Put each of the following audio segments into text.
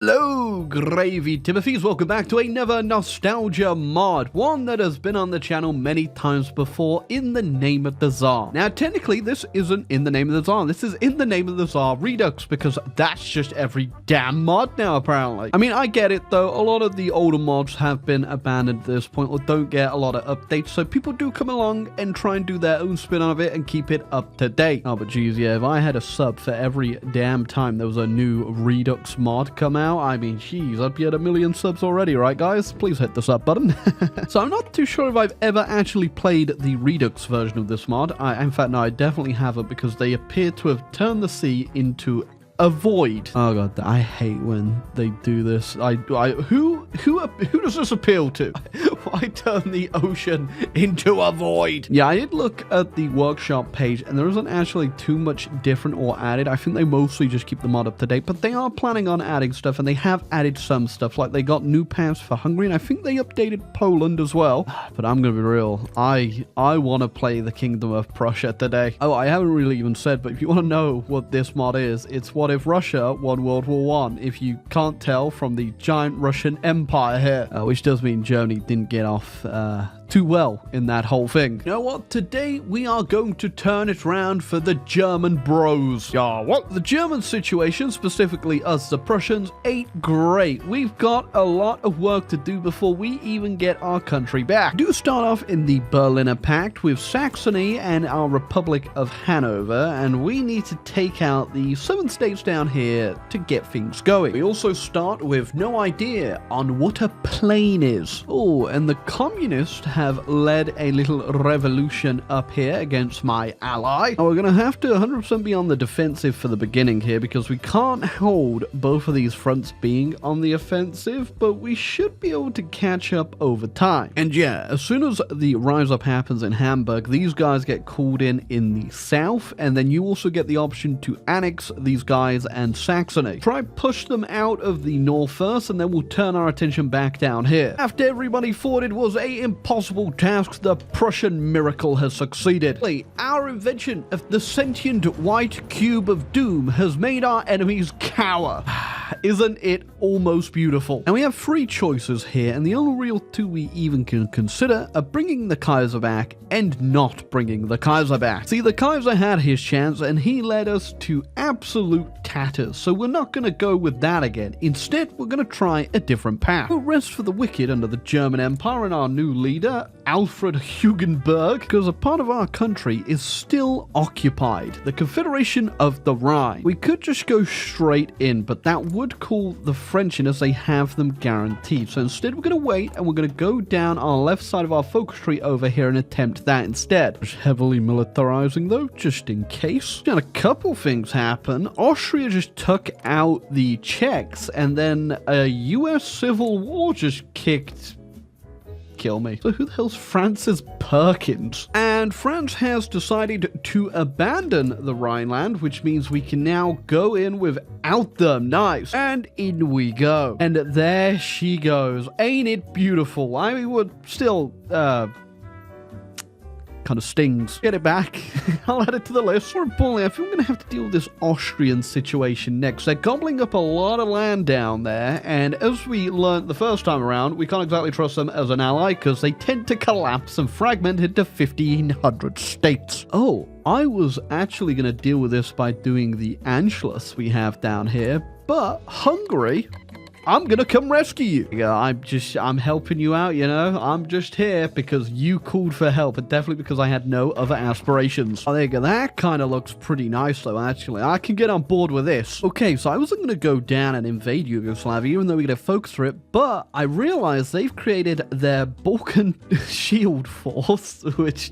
Hello, Gravy Timothy's. Welcome back to another nostalgia mod, one that has been on the channel many times before, In the Name of the Tsar. Now, technically, this isn't In the Name of the Tsar. This is In the Name of the Tsar Redux, because that's just every damn mod now, apparently. I mean, I get it, though. A lot of the older mods have been abandoned at this point, or don't get a lot of updates, so people do come along and try and do their own spin on it and keep it up to date. Oh, but geez, yeah, if I had a sub for every damn time there was a new Redux mod come out, I mean, geez, I'd be at 1 million subs already, right, guys? Please hit the sub button. So I'm not too sure if I've ever actually played the Redux version of this mod. In fact, no, I definitely haven't, because they appear to have turned the sea into a void. Oh god, I hate when they do this. Who does this appeal to? Why turn the ocean into a void? Yeah, I did look at the workshop page, and there isn't actually too much different or added. I think they mostly just keep the mod up to date, but they are planning on adding stuff, and they have added some stuff. Like, they got new paths for Hungary, and I think they updated Poland as well. But I'm gonna be real, I want to play the Kingdom of Prussia today. Oh, I haven't really even said, but if you want to know what this mod is, it's what if Russia won World War I, if you can't tell from the giant Russian empire here, which does mean Germany didn't get off too well in that whole thing. You know what? Today we are going to turn it round for the German bros. Yeah, what? The German situation, specifically us the Prussians, ain't great. We've got a lot of work to do before we even get our country back. We do start off in the Berliner Pact with Saxony and our Republic of Hanover, and we need to take out the 7 states down here to get things going. We also start with no idea on what a plane is. Oh, and the communists have led a little revolution up here against my ally. Oh, we're gonna have to 100% be on the defensive for the beginning here, because we can't hold both of these fronts being on the offensive, but we should be able to catch up over time. And yeah, as soon as the rise up happens in Hamburg, these guys get called in the south, and then you also get the option to annex these guys and Saxony. Try push them out of the north first, and then we'll turn our attention back down here. After everybody thought it was a impossible task, the Prussian miracle has succeeded. Our invention of the sentient white cube of doom has made our enemies cower. Isn't it almost beautiful? And we have 3 choices here, and the only real 2 we even can consider are bringing the Kaiser back and not bringing the Kaiser back. See, the Kaiser had his chance, and he led us to absolute tatters, so we're not going to go with that again. Instead, we're going to try a different path. We'll rest for the wicked under the German Empire and our new leader, Alfred Hugenberg, because a part of our country is still occupied, the Confederation of the Rhine. We could just go straight in, but that would call the French in, as they have them guaranteed. So instead, we're going to wait, and we're going to go down our left side of our focus tree over here and attempt that instead. Just heavily militarizing, though, just in case. And a couple things happen. Austria just took out the Czechs, and then a US civil war just kill me. So who the hell's Francis Perkins? And France has decided to abandon the Rhineland, which means we can now go in without them. Nice. And in we go. And there she goes. Ain't it beautiful? I mean, we're still, kind of stings. Get it back. I'll add it to the list. More importantly, I think we're going to have to deal with this Austrian situation next. They're gobbling up a lot of land down there, and as we learned the first time around, we can't exactly trust them as an ally, because they tend to collapse and fragment into 1,500 states. Oh, I was actually going to deal with this by doing the Anschluss we have down here, but Hungary, I'm gonna come rescue you. Yeah, I'm helping you out, you know? I'm just here because you called for help, and definitely because I had no other aspirations. Oh, there you go. That kind of looks pretty nice, though, actually. I can get on board with this. Okay, so I wasn't gonna go down and invade Yugoslavia, even though we get a focus for it, but I realized they've created their Balkan Shield Force, which...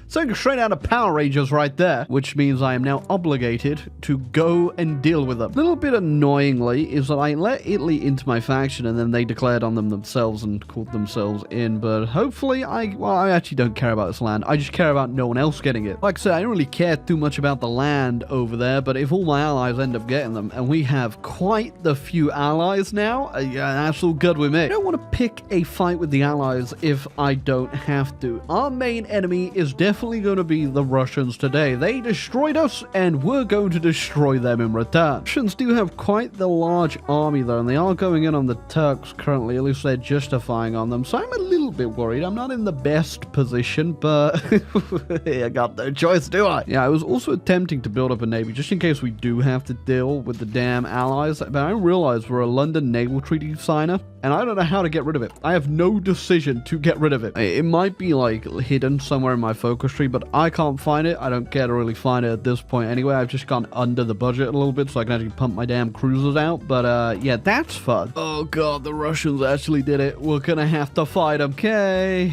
So straight out of Power Rangers right there, which means I am now obligated to go and deal with them. A little bit annoyingly is that I let Italy into my faction, and then they declared on them themselves and called themselves in, but hopefully I actually don't care about this land. I just care about no one else getting it. Like I said, I don't really care too much about the land over there, but if all my allies end up getting them, and we have quite the few allies now, yeah, that's all good with me. I don't want to pick a fight with the allies if I don't have to. Our main enemy is definitely definitely going to be the Russians today. They destroyed us, and we're going to destroy them in return. Russians do have quite the large army, though, and they are going in on the Turks currently. At least they're justifying on them. So I'm a little bit worried. I'm not in the best position, but I got no choice, do I? Yeah, I was also attempting to build up a navy just in case we do have to deal with the damn allies. But I realize we're a London Naval Treaty signer, and I don't know how to get rid of it. I have no decision to get rid of it. It might be like hidden somewhere in my focus tree, but I can't find it. I don't care to really find it at this point anyway. I've just gone under the budget a little bit so I can actually pump my damn cruisers out. But yeah, that's fun. Oh god, the Russians actually did it. We're gonna have to fight them. Okay.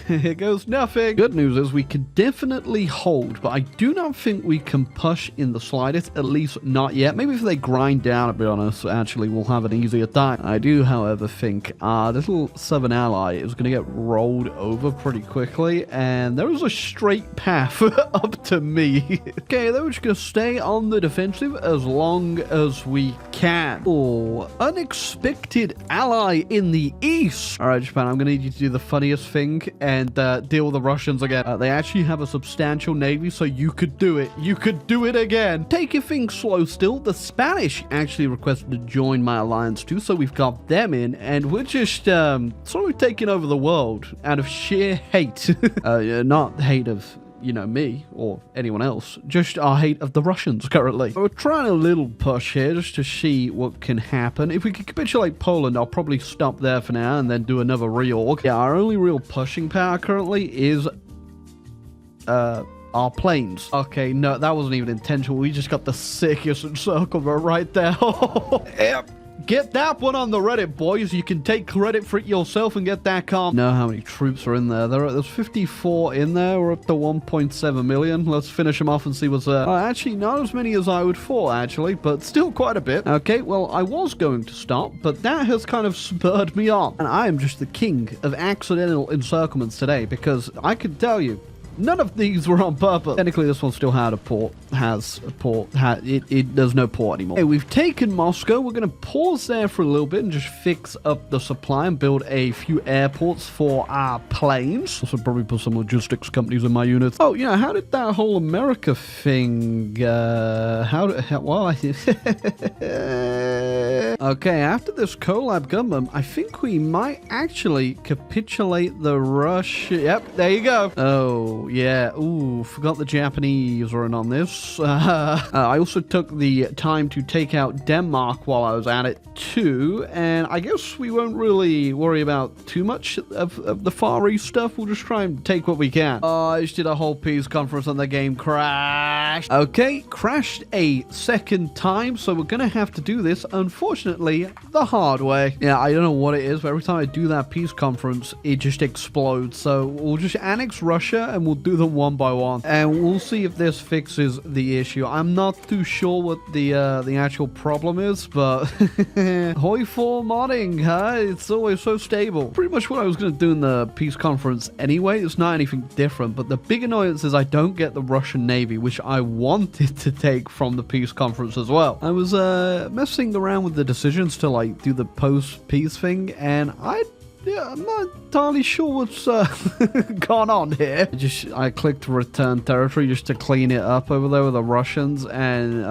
Here goes nothing. Good news is we can definitely hold, but I do not think we can push in the slightest, at least not yet. Maybe if they grind down a bit on us, actually we'll have an easier time. I do, however, think our little southern ally is going to get rolled over pretty quickly, and there is a straight path up to me. Okay, then we're just going to stay on the defensive as long as we can. Oh, unexpected ally in the east. All right, Japan, I'm going to need you to do the funniest thing and deal with the Russians again. They actually have a substantial navy, so you could do it. You could do it again. Take your things slow still. The Spanish actually requested to join my alliance too, so we've got them in, and we're just sort of taking over the world out of sheer hate. Not hate of, you know, me or anyone else, just our hate of the Russians currently. We're trying a little push here just to see what can happen. If we could capitulate Poland, I'll probably stop there for now and then do another reorg. Yeah, our only real pushing power currently is our planes. Okay, no, that wasn't even intentional. We just got the sickest encirclement right there. Yep. Get that one on the Reddit, boys. You can take credit for it yourself and get that calm. Know how many troops are in there? There's 54 in there. We're up to 1.7 million. Let's finish them off and see what's there. Actually, not as many as I would thought, actually, but still quite a bit. Okay, well, I was going to stop, but that has kind of spurred me on. And I am just the king of accidental encirclements today, because I can tell you, none of these were on purpose. Technically, this one still had a port. There's no port anymore. Okay, we've taken Moscow. We're going to pause there for a little bit and just fix up the supply and build a few airports for our planes. Also, probably put some logistics companies in my units. Oh, you know, how did that whole America thing, okay, after this collab government, I think we might actually capitulate the Russia. Yep, there you go. Oh, yeah. Ooh, forgot the Japanese were in on this. I also took the time to take out Denmark while I was at it too, and I guess we won't really worry about too much of the Far East stuff. We'll just try and take what we can. I just did a whole peace conference and the game crashed. Okay, crashed a second time, so we're gonna have to do this, unfortunately, the hard way. Yeah, I don't know what it is, but every time I do that peace conference, it just explodes. So we'll just annex Russia and we'll do them one by one, and we'll see if this fixes the issue. I'm not too sure what the actual problem is, but hoi for modding, huh? It's always so stable. Pretty much what I was going to do in the peace conference anyway. It's not anything different, but the big annoyance is I don't get the Russian Navy, which I wanted to take from the peace conference as well. I was messing around with the decisions to like do the post-peace thing, and I'm not entirely sure what's gone on here. I clicked return territory just to clean it up over there with the Russians, and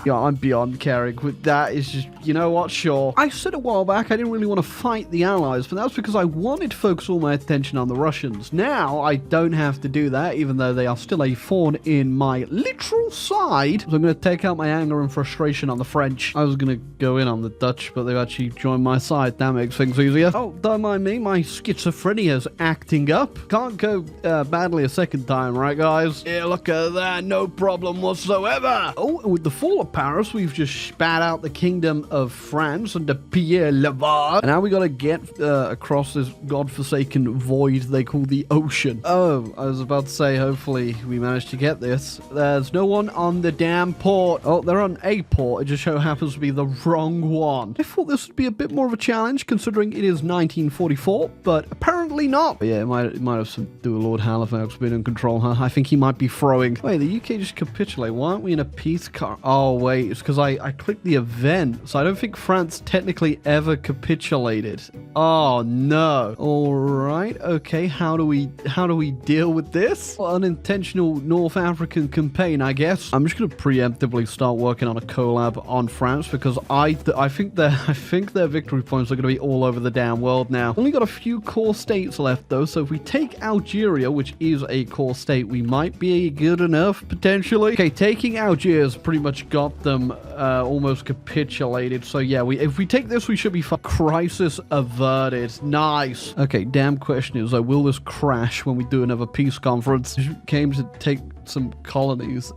yeah, I'm beyond caring with that. Is just, you know what, sure. I said a while back I didn't really want to fight the Allies, but that was because I wanted to focus all my attention on the Russians. Now I don't have to do that, even though they are still a thorn in my literal side. So I'm going to take out my anger and frustration on the French. I was going to go in on the Dutch, but they've actually joined my side. That makes things easier. Oh, don't mind me, my schizophrenia is acting up. Can't go badly a second time, right guys? Yeah, look at that, no problem whatsoever. Oh, with the fall of Paris, we've just spat out the kingdom of France under Pierre Levard. And now we gotta get across this godforsaken void they call the ocean. Oh, I was about to say, hopefully we managed to get this. There's no one on the damn port. Oh, they're on a port. It just so happens to be the wrong one. I thought this would be a bit more of a challenge considering it is 1944, but apparently apparently not. But yeah, it might have some to do with Lord Halifax being in control, huh? I think he might be throwing. Wait, the UK just capitulate. Why aren't we in a peace car? Oh, wait, it's because I clicked the event. So I don't think France technically ever capitulated. Oh, no. All right. Okay, how do we deal with this? Well, unintentional North African campaign, I guess. I'm just going to preemptively start working on a collab on France because I think their victory points are going to be all over the damn world now. Only got a few core states left though, so if we take Algeria, which is a core state, we might be good enough potentially. Okay, taking Algiers pretty much got them almost capitulated. So yeah, if we take this, we should be fine. Crisis averted. Nice. Okay, damn question is, will this crash when we do another peace conference? Came to take some colonies.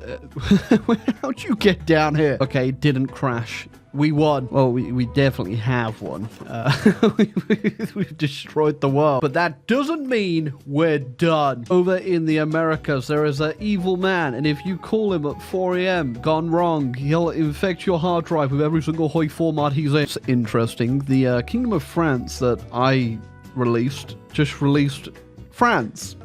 How'd you get down here? Okay, it didn't crash. We won. Well, we definitely have won. We've destroyed the world. But that doesn't mean we're done. Over in the Americas, there is an evil man, and if you call him at 4 a.m., gone wrong, he'll infect your hard drive with every single Hoi format he's in. It's interesting. The Kingdom of France that I just released France.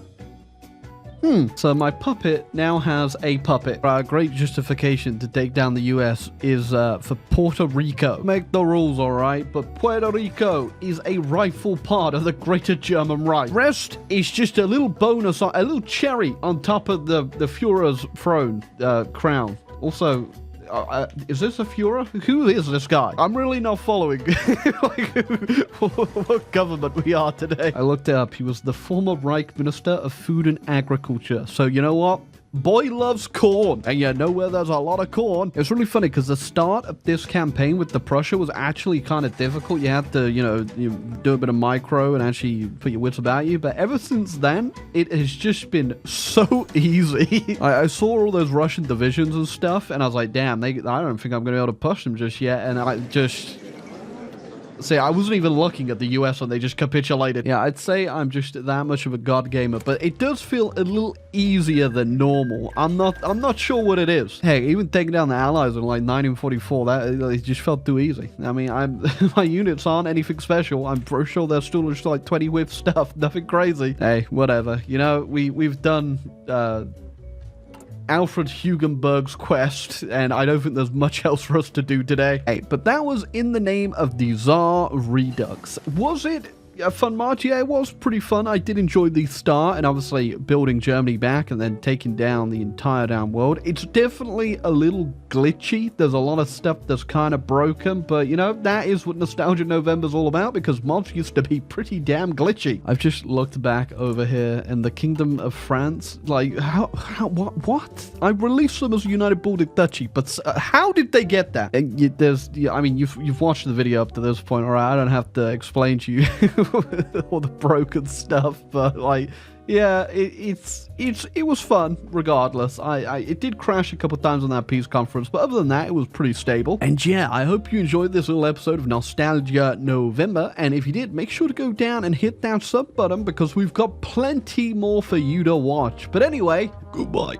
So my puppet now has a puppet. A great justification to take down the US is for Puerto Rico. Make the rules, alright? But Puerto Rico is a rightful part of the Greater German Reich. Rest is just a little bonus, a little cherry on top of the Führer's throne, crown. Also, is this a Führer? Who is this guy? I'm really not following what government we are today. I looked up. He was the former Reich Minister of Food and Agriculture. So you know what? Boy loves corn, and you know where there's a lot of corn. It's really funny because the start of this campaign with the Prussia was actually kind of difficult. You had to, you do a bit of micro and actually put your wits about you. But ever since then, it has just been so easy. I saw all those Russian divisions and stuff, and I was like, damn, I don't think I'm going to be able to push them just yet. And I just... See, I wasn't even looking at the US when they just capitulated. Yeah, I'd say I'm just that much of a god gamer, but it does feel a little easier than normal. I'm not sure what it is. Hey, even taking down the Allies in like 1944, it just felt too easy. I mean, my units aren't anything special. I'm pretty sure they're still just like 20 whiff stuff, nothing crazy. Hey, whatever. You know, we've done Alfred Hugenberg's quest, and I don't think there's much else for us to do today. Hey, but that was In the Name of the Tsar Redux. Was it a fun march? Yeah, it was pretty fun. I did enjoy the start, and obviously building Germany back and then taking down the entire damn world. It's definitely a little glitchy. There's a lot of stuff that's kind of broken, but that is what Nostalgia November's all about, because mods used to be pretty damn glitchy. I've just looked back over here, and the Kingdom of France, like, what? I released them as a United Baltic Duchy, but how did they get that? And you've watched the video up to this point, all right? I don't have to explain to you all the broken stuff, but like, yeah, it was fun regardless. It did crash a couple times on that peace conference, but other than that, it was pretty stable. And yeah, I hope you enjoyed this little episode of Nostalgia November, and if you did, make sure to go down and hit that sub button because we've got plenty more for you to watch. But anyway, goodbye.